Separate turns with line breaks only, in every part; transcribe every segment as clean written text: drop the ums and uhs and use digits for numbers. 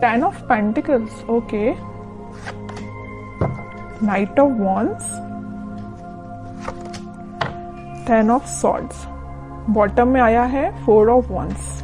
10 of Pentacles, okay, Knight of Wands, 10 of Swords, bottom में आया है 4 of Wands।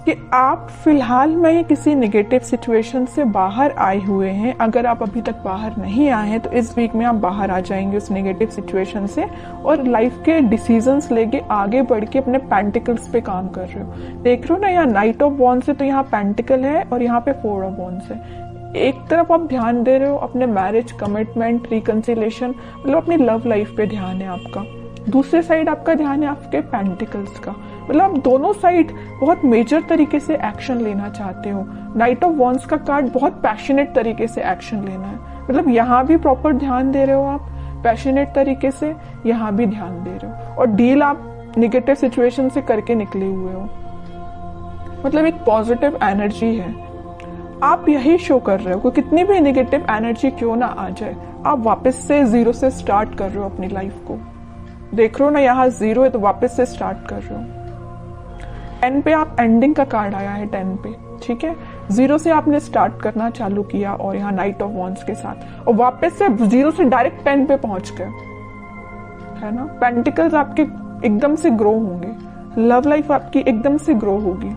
कि आप फिलहाल में किसी नेगेटिव सिचुएशन से बाहर आए हुए हैं। अगर आप अभी तक बाहर नहीं आए हैं तो इस वीक में आप बाहर आ जाएंगे उस नेगेटिव सिचुएशन से, और लाइफ के डिसीजंस लेके आगे बढ़ के अपने पेंटिकल्स पे काम कर रहे हो। देख रहे हो ना, यहाँ नाइट ऑफ वॉन्ड्स है तो यहाँ पेंटिकल है और यहाँ पे 4 ऑफ वॉन्ड्स है। एक तरफ आप ध्यान दे रहे हो अपने मैरिज, कमिटमेंट, रिकंसिलेशन, मतलब अपनी लव लाइफ पे ध्यान है आपका। दूसरे साइड आपका ध्यान है आपके पेंटिकल्स का, मतलब आप दोनों साइड बहुत मेजर तरीके से एक्शन लेना चाहते हो। नाइट ऑफ वॉन्ड्स का कार्ड बहुत पैशनेट तरीके से एक्शन लेना है, मतलब यहाँ भी प्रॉपर ध्यान दे रहे हो आप पैशनेट तरीके से, यहाँ भी ध्यान दे रहे हो, और डील आप निगेटिव सिचुएशन से करके निकले हुए हो। मतलब एक पॉजिटिव एनर्जी है, आप यही शो कर रहे हो कि कितनी भी नेगेटिव एनर्जी क्यों ना आ जाए, आप वापस से जीरो से स्टार्ट कर रहे हो अपनी लाइफ को। देख रहे हो ना, यहाँ 0 है तो वापस से स्टार्ट कर रहे हो। 10 पे आप एंडिंग का कार्ड आया है 10 पे, ठीक है। 0 से आपने स्टार्ट करना चालू किया और यहाँ नाइट ऑफ वॉन्ड्स के साथ, और वापस से 0 से डायरेक्ट 10 पे पहुंच गए, है ना। पेंटिकल्स आपके एकदम से ग्रो होंगे, लव लाइफ आपकी एकदम से ग्रो होगी।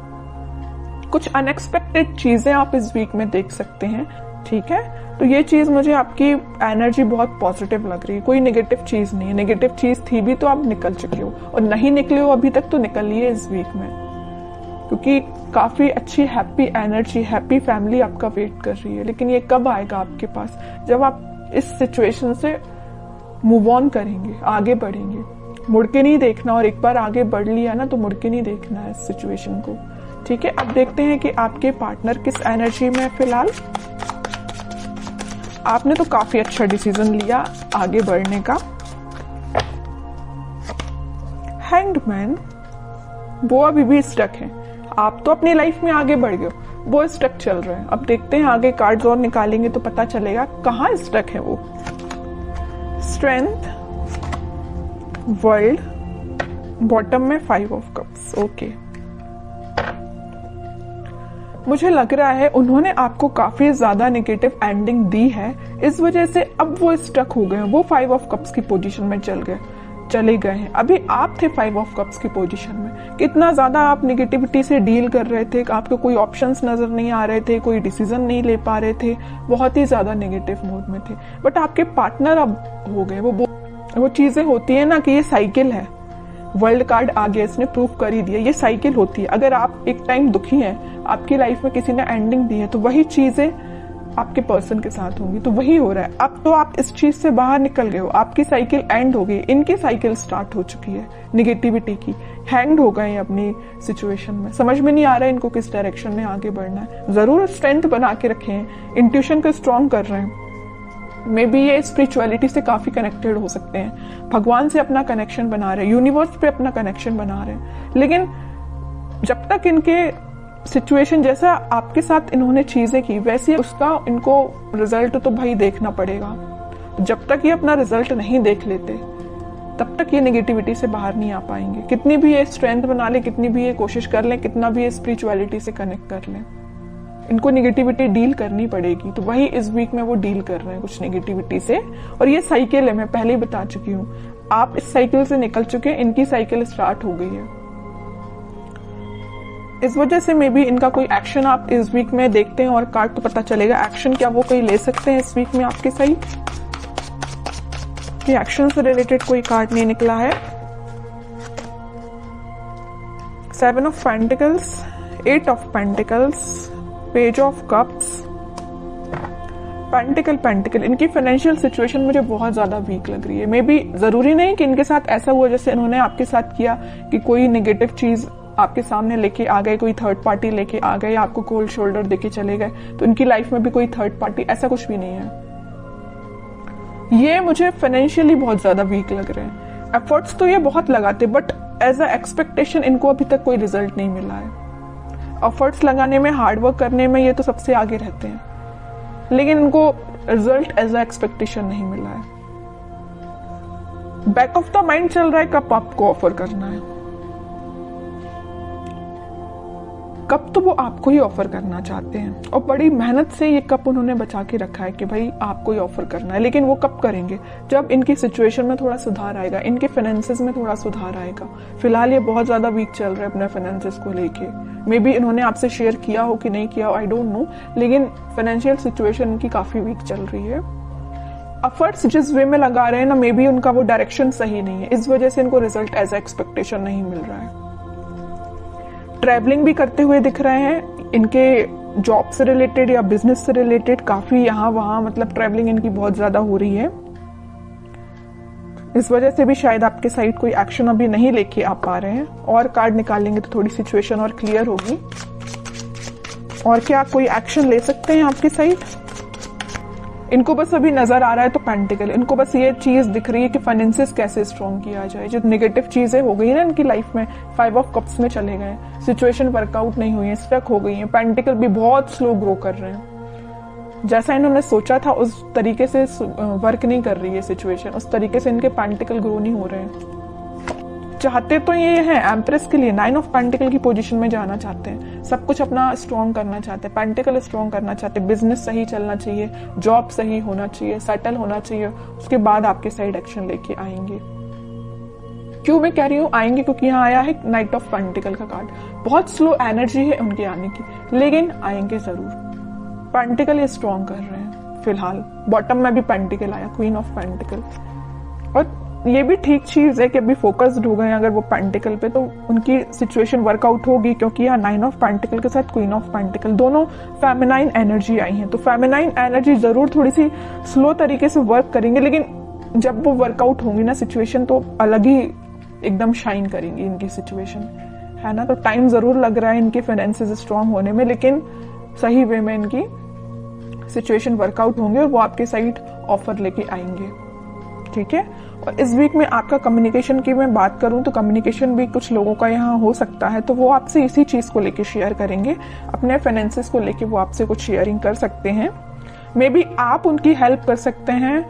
कुछ अनएक्सपेक्टेड चीजें आप इस वीक में देख सकते हैं, ठीक है। तो ये चीज मुझे आपकी एनर्जी बहुत पॉजिटिव लग रही है, कोई नेगेटिव चीज नहीं है। नेगेटिव चीज थी भी तो आप निकल चुके हो, और नहीं निकले हो अभी तक तो निकलिए इस वीक में, क्योंकि काफी अच्छी हैप्पी एनर्जी, हैप्पी फैमिली आपका वेट कर रही है। लेकिन ये कब आएगा आपके पास, जब आप इस सिचुएशन से मूव ऑन करेंगे, आगे बढ़ेंगे। मुड़ के नहीं देखना, और एक बार आगे बढ़ लिया ना तो मुड़ के नहीं देखना है इस सिचुएशन को, ठीक है। अब देखते हैं कि आपके पार्टनर किस एनर्जी में है फिलहाल। आपने तो काफी अच्छा डिसीजन लिया आगे बढ़ने का। हैंग्ड मैन, वो अभी भी स्टक है, आप तो अपनी लाइफ में आगे बढ़ गए, वो स्टक चल रहे हैं। अब देखते हैं आगे कार्ड्स और निकालेंगे तो पता चलेगा कहाँ स्टक है वो। स्ट्रेंथ, वर्ल्ड, बॉटम में 5 ऑफ कप्स, ओके। मुझे लग रहा है उन्होंने आपको काफी ज्यादा नेगेटिव एंडिंग दी है, इस वजह से अब वो स्टक हो गए हैं, वो 5 ऑफ कप्स की पोजीशन में चले गए हैं। अभी आप थे 5 ऑफ कप्स की पोजीशन में, कितना ज्यादा आप नेगेटिविटी से डील कर रहे थे, आपको कोई ऑप्शंस नजर नहीं आ रहे थे, कोई डिसीजन नहीं ले पा रहे थे, बहुत ही ज्यादा नेगेटिव मोड में थे। बट आपके पार्टनर अब हो गए। वो चीजें होती है ना कि ये साइकिल है, वर्ल्ड कार्ड आ गया, इसने प्रूफ कर ही दिया, ये साइकिल होती है। अगर आप एक टाइम दुखी हैं, आपकी लाइफ में किसी ने एंडिंग दी है, तो वही चीजें आपके पर्सन के साथ होंगी, तो वही हो रहा है। अब तो आप इस चीज से बाहर निकल गए हो, आपकी साइकिल एंड हो गई, इनकी साइकिल स्टार्ट हो चुकी है निगेटिविटी की। हैंग्ड हो गए अपनी सिचुएशन में, समझ में नहीं आ रहा है इनको किस डायरेक्शन में आगे बढ़ना है। जरूर स्ट्रेंथ बना के रखे हैं, इंट्यूशन को स्ट्रॉन्ग कर रहे हैं, मे बी ये स्पिरिचुअलिटी से काफी कनेक्टेड हो सकते हैं, भगवान से अपना कनेक्शन बना रहे हैं, यूनिवर्स पे अपना कनेक्शन बना रहे हैं। लेकिन जब तक इनके सिचुएशन जैसा आपके साथ इन्होंने चीजें की वैसे उसका इनको रिजल्ट तो भाई देखना पड़ेगा। जब तक ये अपना रिजल्ट नहीं देख लेते तब तक ये नेगेटिविटी से बाहर नहीं आ पाएंगे। कितनी भी ये स्ट्रेंथ बना ले, कितनी भी ये कोशिश कर ले, कितना भी ये स्पिरिचुअलिटी से कनेक्ट कर ले, इनको नेगेटिविटी डील करनी पड़ेगी। तो वही इस वीक में वो डील कर रहे हैं कुछ नेगेटिविटी से, और ये साइकिल है, मैं पहले ही बता चुकी हूँ। आप इस साइकिल से निकल चुके हैं, इनकी साइकिल स्टार्ट हो गई है। इस वजह से मे बी इनका कोई एक्शन आप इस वीक में देखते हैं और कार्ड तो पता चलेगा एक्शन क्या वो कोई ले सकते हैं इस वीक में आपके सही। कि एक्शन से रिलेटेड कोई कार्ड नहीं निकला है। 7 of pentacles, 8 of pentacles, page of cups, pentacle. इनकी फाइनेंशियल सिचुएशन मुझे बहुत ज्यादा वीक लग रही है। मे बी जरूरी नहीं कि इनके साथ ऐसा हुआ जैसे इन्होंने आपके साथ किया कि कोई नेगेटिव चीज आपके सामने लेके आ गए, कोई थर्ड पार्टी लेके आ गए, आपको कोल्ड शोल्डर देके चले गए, तो इनकी लाइफ में भी कोई थर्ड पार्टी, ऐसा कुछ भी नहीं है। ये मुझे फाइनेंशियली बहुत ज्यादा वीक लग रहे हैं। एफर्ट्स तो ये बहुत लगाते, बट एज अ एक्सपेक्टेशन इनको अभी तक कोई रिजल्ट नहीं मिला है। एफर्ट्स लगाने में, हार्डवर्क करने में ये तो सबसे आगे रहते हैं, लेकिन इनको रिजल्ट एज अ एक्सपेक्टेशन नहीं मिला है। बैक ऑफ द माइंड चल रहा है कब आपको ऑफर करना है, कप तो वो आपको ही ऑफर करना चाहते हैं और बड़ी मेहनत से ये कप उन्होंने बचा के रखा है कि भाई आपको ही ऑफर करना है। लेकिन वो कब करेंगे? जब इनकी सिचुएशन में थोड़ा सुधार आएगा, इनके फाइनेंसेस में थोड़ा सुधार आएगा। फिलहाल ये बहुत ज्यादा वीक चल रहे हैं अपने फाइनेंसेस को लेके। मे बी इन्होंने आपसे शेयर किया हो कि नहीं किया हो, आई डोंट नो, लेकिन फाइनेंशियल सिचुएशन इनकी काफी वीक चल रही है। एफर्ट्स जिस वे में लगा रहे हैं ना, मे बी उनका वो डायरेक्शन सही नहीं है, इस वजह से इनको रिजल्ट एज एक्सपेक्टेशन नहीं मिल रहा है। ट्रैवलिंग भी करते हुए दिख रहे हैं, इनके जॉब से रिलेटेड या बिजनेस से रिलेटेड काफी यहाँ वहां मतलब ट्रैवलिंग इनकी बहुत ज्यादा हो रही है। इस वजह से भी शायद आपके साइड कोई एक्शन अभी नहीं लेके आ पा रहे हैं। और कार्ड निकालेंगे तो थोड़ी सिचुएशन और क्लियर होगी। और क्या कोई एक्शन ले सकते हैं आपकी साइड? इनको बस अभी नजर आ रहा है तो पेंटिकल, इनको बस ये चीज दिख रही है कि फाइनेंसेस कैसे स्ट्रॉन्ग किया जाए। जो नेगेटिव चीजें हो गई ना इनकी लाइफ में, 5 ऑफ कप्स में चले गए, सिचुएशन वर्कआउट नहीं हुई है, स्टक हो गई है। पेंटिकल भी बहुत स्लो ग्रो कर रहे हैं, जैसा इन्होंने सोचा था उस तरीके से वर्क नहीं कर रही है सिचुएशन, उस तरीके से इनके पेंटिकल ग्रो नहीं हो रहे हैं। चाहते तो ये है एम्प्रेस के लिए 9 ऑफ पेंटिकल की पोजीशन में जाना चाहते हैं, सब कुछ अपना स्ट्रॉन्ग करना चाहते हैं, पेंटिकल स्ट्रॉन्ग करना चाहते हैं, बिजनेस सही चलना चाहिए, जॉब सही होना चाहिए, सेटल होना चाहिए, उसके बाद आपके साइड एक्शन लेके आएंगे। क्यों मैं कह रही हूँ आएंगे? क्योंकि यहाँ आया है नाइट ऑफ पेंटिकल का कार्ड। बहुत स्लो एनर्जी है उनके आने की, लेकिन आएंगे जरूर। पेंटिकल ये स्ट्रॉन्ग कर रहे हैं फिलहाल। बॉटम में भी पेंटिकल आया, क्वीन ऑफ पेंटिकल। और ये भी ठीक चीज है कि अभी फोकस्ड हो गए अगर वो पेंटिकल पे, तो उनकी सिचुएशन वर्कआउट होगी। क्योंकि यहाँ 9 ऑफ पेंटिकल के साथ क्वीन ऑफ पेंटिकल, दोनों फेमिनाइन एनर्जी आई है। तो फेमिनाइन एनर्जी जरूर थोड़ी सी स्लो तरीके से वर्क करेंगे, लेकिन जब वो वर्कआउट होंगी ना सिचुएशन, तो अलग ही एकदम शाइन करेंगी इनकी सिचुएशन, है ना। तो टाइम जरूर लग रहा है इनके फाइनेंसेस स्ट्रॉन्ग होने में, लेकिन सही वे में इनकी सिचुएशन वर्कआउट होंगे और वो आपके साइड ऑफर लेके आएंगे, ठीक है। और इस वीक में आपका कम्युनिकेशन की मैं बात करूं तो कम्युनिकेशन भी कुछ लोगों का यहाँ हो सकता है, तो वो आपसे इसी चीज को लेके शेयर करेंगे, अपने फाइनेंसेस को लेके वो आपसे कुछ शेयरिंग कर सकते हैं। मे बी आप उनकी हेल्प कर सकते हैं,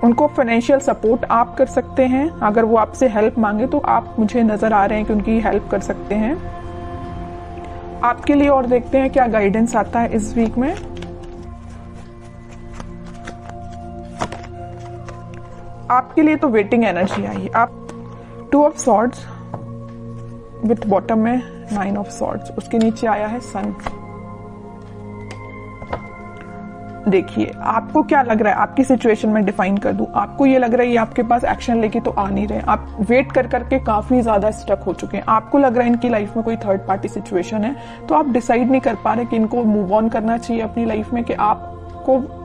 उनको फाइनेंशियल सपोर्ट आप कर सकते हैं। अगर वो आपसे हेल्प मांगे तो आप मुझे नजर आ रहे हैं कि उनकी हेल्प कर सकते हैं आपके लिए। और देखते हैं क्या गाइडेंस आता है इस वीक में। आपके लिए तो वेटिंग एनर्जी आई है। आप 2 ऑफ सॉर्ड्स विथ बॉटम में 9 ऑफ सॉर्ड्स, उसके नीचे आया है सन। देखिए आपको क्या लग रहा है, आपकी सिचुएशन में डिफाइन कर दूं। आपको ये लग रहा है ये आपके पास एक्शन लेके तो आ नहीं रहे, आप वेट कर करके काफी ज्यादा स्टक हो चुके हैं। आपको लग रहा है इनकी लाइफ में कोई थर्ड पार्टी सिचुएशन है, तो आप डिसाइड नहीं कर पा रहे कि इनको मूव ऑन करना चाहिए अपनी लाइफ में, कि आपको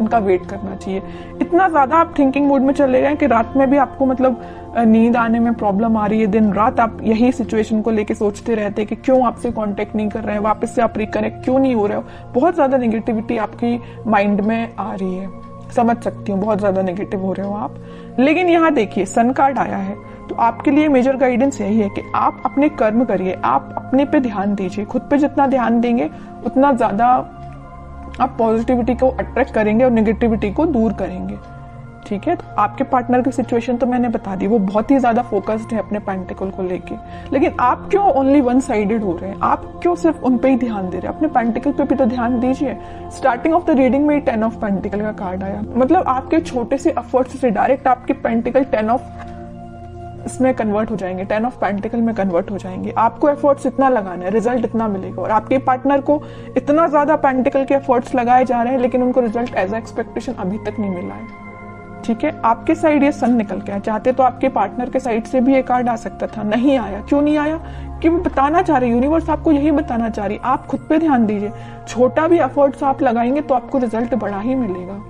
इनका वेट करना चाहिए। इतना ज्यादा आप थिंकिंग मोड में चले गए कि रात में भी आपको मतलब नींद आने में प्रॉब्लम आ रही है। दिन रात आप यही सिचुएशन को लेके सोचते रहते हैं कि क्यों आपसे कांटेक्ट नहीं कर रहे हैं, वापस से आप रिकनेक्ट क्यों नहीं हो रहे हो। बहुत ज्यादा नेगेटिविटी आपकी माइंड में आ रही है, समझ सकती हूँ, बहुत ज्यादा नेगेटिव हो रहे हो आप। लेकिन यहाँ देखिए सन कार्ड आया है, तो आपके लिए मेजर गाइडेंस यही है कि आप अपने कर्म करिए, आप अपने पे ध्यान दीजिए। खुद पे जितना ध्यान देंगे उतना ज्यादा आप पॉजिटिविटी को अट्रैक्ट करेंगे और नेगेटिविटी को दूर करेंगे, ठीक है। तो आपके पार्टनर की सिचुएशन तो मैंने बता दी, वो बहुत ही ज्यादा फोकस्ड है अपने पेंटिकल को लेके। लेकिन आप क्यों ओनली वन साइडेड हो रहे हैं? आप क्यों सिर्फ उन पे ही ध्यान दे रहे हैं? अपने पेंटिकल पे भी तो ध्यान दीजिए। स्टार्टिंग ऑफ द रीडिंग में 10 ऑफ पेंटिकल का कार्ड आया, मतलब आपके छोटे से एफर्ट्स से डायरेक्ट आपके पेंटिकल 10 ऑफ इसमें कन्वर्ट हो जाएंगे, 10 ऑफ पेंटिकल में कन्वर्ट हो जाएंगे। आपको एफर्ट्स इतना लगाना है, रिजल्ट इतना मिलेगा। और आपके पार्टनर को इतना ज्यादा पेंटिकल के एफर्ट्स लगाए जा रहे हैं, लेकिन उनको रिजल्ट एज एक्सपेक्टेशन अभी तक नहीं मिला है, ठीक है। आपके साइड ये सन निकल के आया, चाहते तो आपके पार्टनर के साइड से भी ये कार्ड आ सकता था, नहीं आया। क्यों नहीं आया? कि वो बताना चाह रही, यूनिवर्स आपको यही बताना चाह रही, आप खुद पे ध्यान दीजिए। छोटा भी एफर्ट्स आप लगाएंगे तो आपको रिजल्ट बड़ा ही मिलेगा,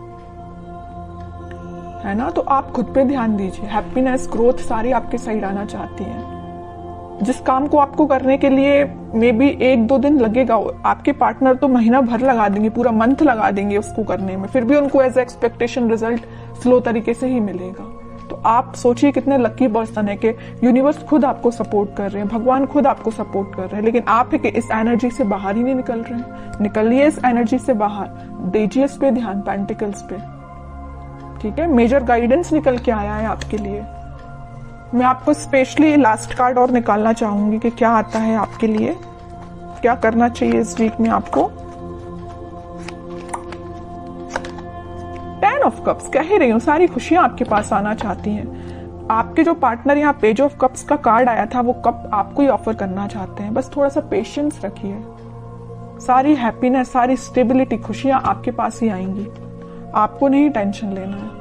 है ना। तो आप खुद पे ध्यान दीजिए। हैप्पीनेस, ग्रोथ सारी आपके साइड आना चाहती है। जिस काम को आपको करने के लिए मे बी 1-2 दिन लगेगा, आपके पार्टनर तो महीना भर लगा देंगे, पूरा मंथ लगा देंगे उसको करने में, फिर भी उनको एज एक्सपेक्टेशन रिजल्ट स्लो तरीके से ही मिलेगा। तो आप सोचिए कितने लकी पर्सन है कि यूनिवर्स खुद आपको सपोर्ट कर रहे हैं, भगवान खुद आपको सपोर्ट कर रहे हैं। लेकिन आप है कि इस एनर्जी से बाहर ही नहीं निकल रहे हैं। निकलिए इस एनर्जी से बाहर, दीजिए इस पे ध्यान, पेंटिकल्स पे, ठीक है। मेजर गाइडेंस निकल के आया है आपके लिए। मैं आपको स्पेशली लास्ट कार्ड और निकालना चाहूंगी कि क्या आता है आपके लिए क्या करना चाहिए इस वीक में आपको? 10 ऑफ कप्स, कह ही रही हूँ सारी खुशियां आपके पास आना चाहती हैं। आपके जो पार्टनर यहाँ पेज ऑफ कप्स का कार्ड आया था वो कप आपको ही ऑफर करना चाहते हैं। बस थोड़ा सा पेशेंस रखिए, सारी हैप्पीनेस, सारी स्टेबिलिटी, खुशियां आपके पास ही आएंगी। आपको नहीं टेंशन लेना है।